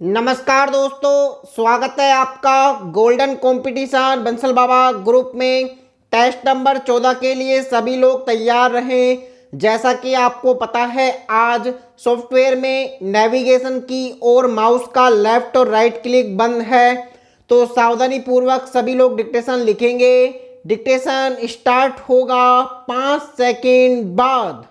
नमस्कार दोस्तों, स्वागत है आपका गोल्डन कंपटीशन बंसल बाबा ग्रुप में। टेस्ट नंबर 14 के लिए सभी लोग तैयार रहें। जैसा कि आपको पता है, आज सॉफ्टवेयर में नेविगेशन की और माउस का लेफ्ट और राइट क्लिक बंद है, तो सावधानी पूर्वक सभी लोग डिक्टेशन लिखेंगे। डिक्टेशन स्टार्ट होगा 5 सेकेंड बाद।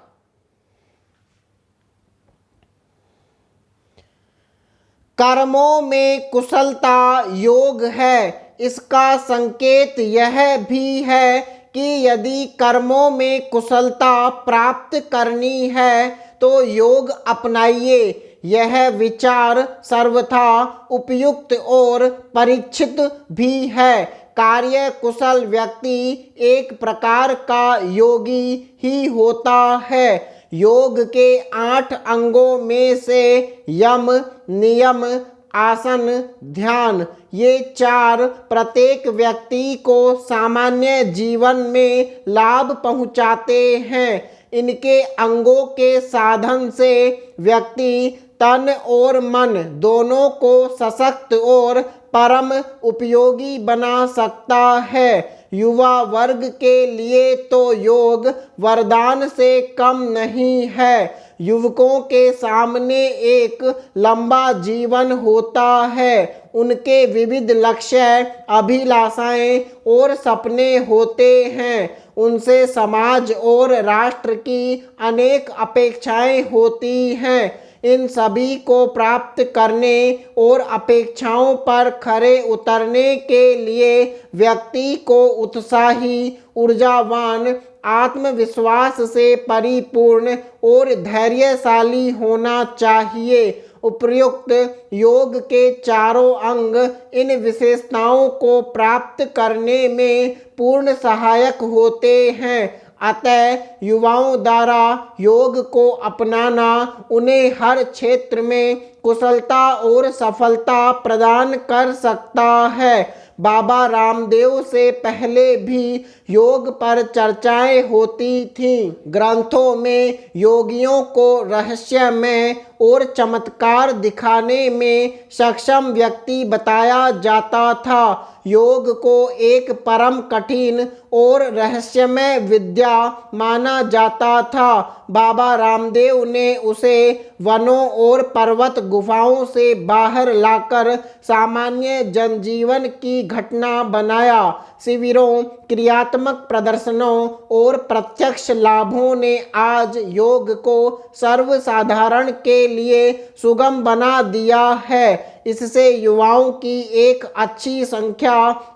कर्मों में कुशलता योग है। इसका संकेत यह भी है कि यदि कर्मों में कुशलता प्राप्त करनी है तो योग अपनाइए। यह विचार सर्वथा उपयुक्त और परीक्षित भी है। कार्य कुशल व्यक्ति एक प्रकार का योगी ही होता है। योग के 8 अंगों में से यम, नियम, आसन, ध्यान, ये 4 प्रत्येक व्यक्ति को सामान्य जीवन में लाभ पहुंचाते हैं। इनके अंगों के साधन से व्यक्ति तन और मन दोनों को सशक्त और परम उपयोगी बना सकता है। युवा वर्ग के लिए तो योग वरदान से कम नहीं है। युवकों के सामने एक लंबा जीवन होता है। उनके विविध लक्ष्य, अभिलाषाएं और सपने होते हैं। उनसे समाज और राष्ट्र की अनेक अपेक्षाएं होती हैं। इन सभी को प्राप्त करने और अपेक्षाओं पर खरे उतरने के लिए व्यक्ति को उत्साही, ऊर्जावान, आत्मविश्वास से परिपूर्ण और धैर्यशाली होना चाहिए। उपर्युक्त योग के चारों अंग इन विशेषताओं को प्राप्त करने में पूर्ण सहायक होते हैं। अतः युवाओं द्वारा योग को अपनाना उन्हें हर क्षेत्र में कुशलता और सफलता प्रदान कर सकता है। बाबा रामदेव से पहले भी योग पर चर्चाएं होती थीं। ग्रंथों में योगियों को रहस्यमय और चमत्कार दिखाने में सक्षम व्यक्ति बताया जाता था। योग को एक परम कठिन और रहस्यमय विद्या माना जाता था। बाबा रामदेव ने उसे वनों और पर्वत गुफाओं से बाहर लाकर सामान्य जनजीवन की घटना बनाया। शिविरों, क्रियात्मक प्रदर्शनों और प्रत्यक्ष लाभों ने आज योग को सर्वसाधारण के लिए सुगम बना दिया है। इससे युवाओं की एक अच्छी संख्या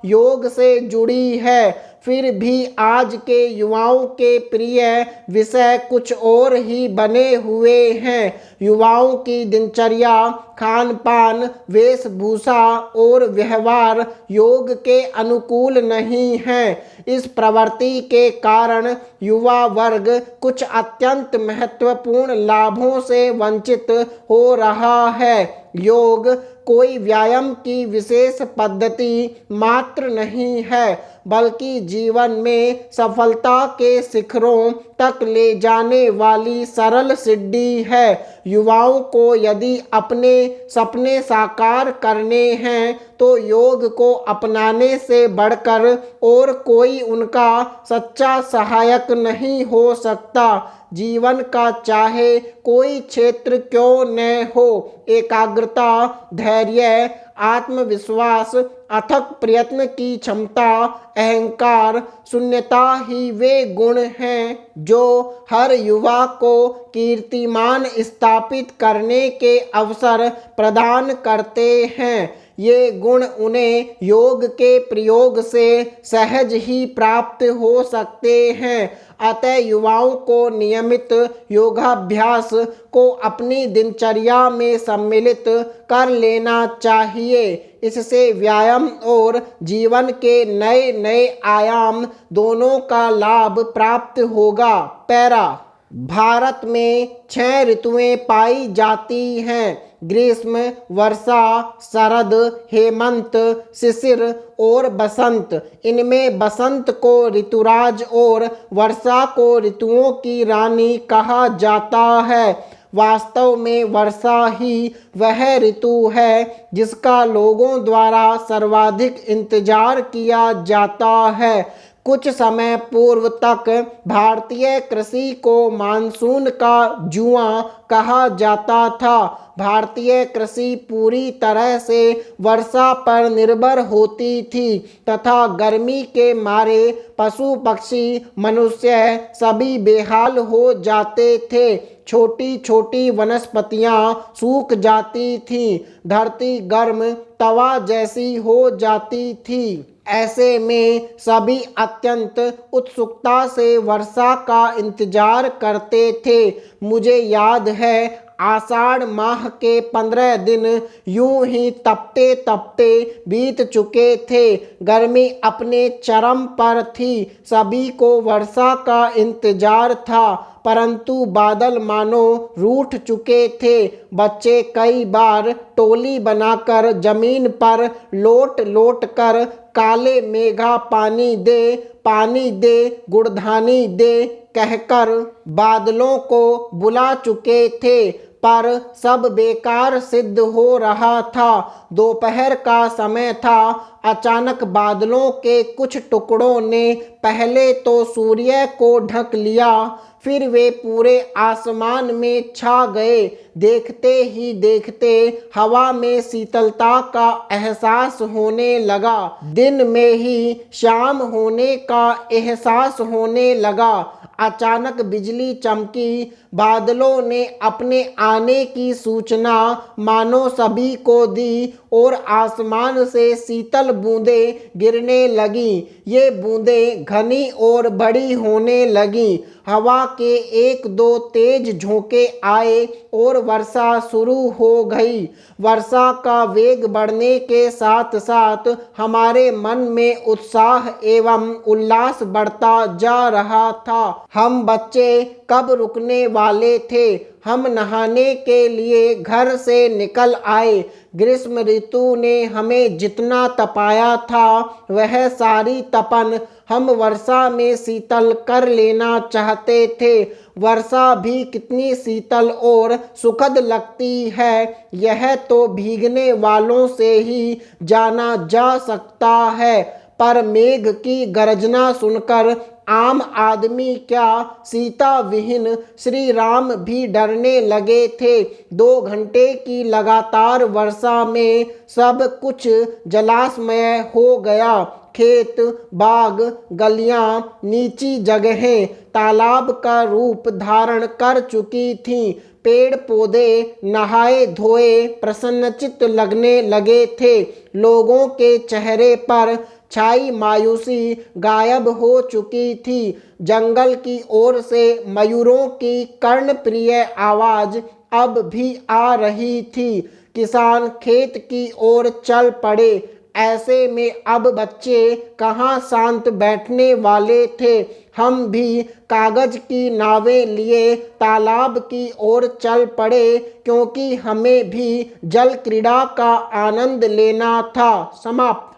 योग से जुड़ी है। फिर भी आज के युवाओं के प्रिय विषय कुछ और ही बने हुए हैं। युवाओं की दिनचर्या, खान पान, वेशभूषा और व्यवहार योग के अनुकूल नहीं है। इस प्रवृत्ति के कारण युवा वर्ग कुछ अत्यंत महत्वपूर्ण लाभों से वंचित हो रहा है। योग कोई व्यायाम की विशेष पद्धति मात्र नहीं है, बल्कि जीवन में सफलता के शिखरों तक ले जाने वाली सरल सीढ़ी है। युवाओं को यदि अपने सपने साकार करने हैं तो योग को अपनाने से बढ़कर और कोई उनका सच्चा सहायक नहीं हो सकता। जीवन का चाहे कोई क्षेत्र क्यों न हो, एकाग्रता, धैर्य, आत्मविश्वास, अथक प्रयत्न की क्षमता, अहंकार, शून्यता ही वे गुण हैं जो हर युवा को कीर्तिमान स्थापित करने के अवसर प्रदान करते हैं। ये गुण उन्हें योग के प्रयोग से सहज ही प्राप्त हो सकते हैं। अतः युवाओं को नियमित योगाभ्यास को अपनी दिनचर्या में सम्मिलित कर लेना चाहिए। इससे व्यायाम और जीवन के नए नए आयाम दोनों का लाभ प्राप्त होगा। पैरा। भारत में 6 ऋतुएं पाई जाती हैं: ग्रीष्म, वर्षा, शरद, हेमंत, शिशिर और बसंत। इनमें बसंत को ऋतुराज और वर्षा को ऋतुओं की रानी कहा जाता है। वास्तव में वर्षा ही वह ऋतु है जिसका लोगों द्वारा सर्वाधिक इंतजार किया जाता है। कुछ समय पूर्व तक भारतीय कृषि को मानसून का जुआ कहा जाता था। भारतीय कृषि पूरी तरह से वर्षा पर निर्भर होती थी तथा गर्मी के मारे पशु पक्षी मनुष्य सभी बेहाल हो जाते थे। छोटी छोटी वनस्पतियां सूख जाती थीं, धरती गर्म तवा जैसी हो जाती थी। ऐसे में सभी अत्यंत उत्सुकता से वर्षा का इंतजार करते थे। मुझे याद है आषाढ़ माह के 15 दिन यूं ही तपते तपते बीत चुके थे। गर्मी अपने चरम पर थी, सभी को वर्षा का इंतजार था, परंतु बादल मानो रूठ चुके थे। बच्चे कई बार टोली बनाकर जमीन पर लोट लोट कर काले मेघा पानी दे गुड़धानी दे कहकर बादलों को बुला चुके थे, पर सब बेकार सिद्ध हो रहा था। दोपहर का समय था। अचानक बादलों के कुछ टुकड़ों ने पहले तो सूर्य को ढक लिया, फिर वे पूरे आसमान में छा गए। देखते ही देखते हवा में शीतलता का एहसास होने लगा। दिन में ही शाम होने का एहसास होने लगा। अचानक बिजली चमकी। बादलों ने अपने आने की सूचना मानो सभी को दी और आसमान से शीतल बूंदें गिरने लगीं। ये बूंदें घनी और बड़ी होने लगीं। हवा के एक दो तेज झोंके आए और वर्षा शुरू हो गई। वर्षा का वेग बढ़ने के साथ साथ हमारे मन में उत्साह एवं उल्लास बढ़ता जा रहा था। हम बच्चे कब रुकने वाले थे। हम नहाने के लिए घर से निकल आए। ग्रीष्म ऋतु ने हमें जितना तपाया था वह सारी तपन हम वर्षा में शीतल कर लेना चाहते थे। वर्षा भी कितनी शीतल और सुखद लगती है, यह तो भीगने वालों से ही जाना जा सकता है। पर मेघ की गर्जना सुनकर आम आदमी क्या, सीता विहीन श्री राम भी डरने लगे थे। 2 घंटे की लगातार वर्षा में सब कुछ जलाशमय हो गया। खेत, बाग, गलियां, नीची जगहें तालाब का रूप धारण कर चुकी थीं। पेड़ पौधे नहाए धोए प्रसन्नचित्त लगने लगे थे। लोगों के चेहरे पर छाई मायूसी गायब हो चुकी थी। जंगल की ओर से मयूरों की कर्णप्रिय आवाज अब भी आ रही थी। किसान खेत की ओर चल पड़े। ऐसे में अब बच्चे कहाँ शांत बैठने वाले थे। हम भी कागज की नावें लिए तालाब की ओर चल पड़े, क्योंकि हमें भी जल क्रीड़ा का आनंद लेना था। समाप्त।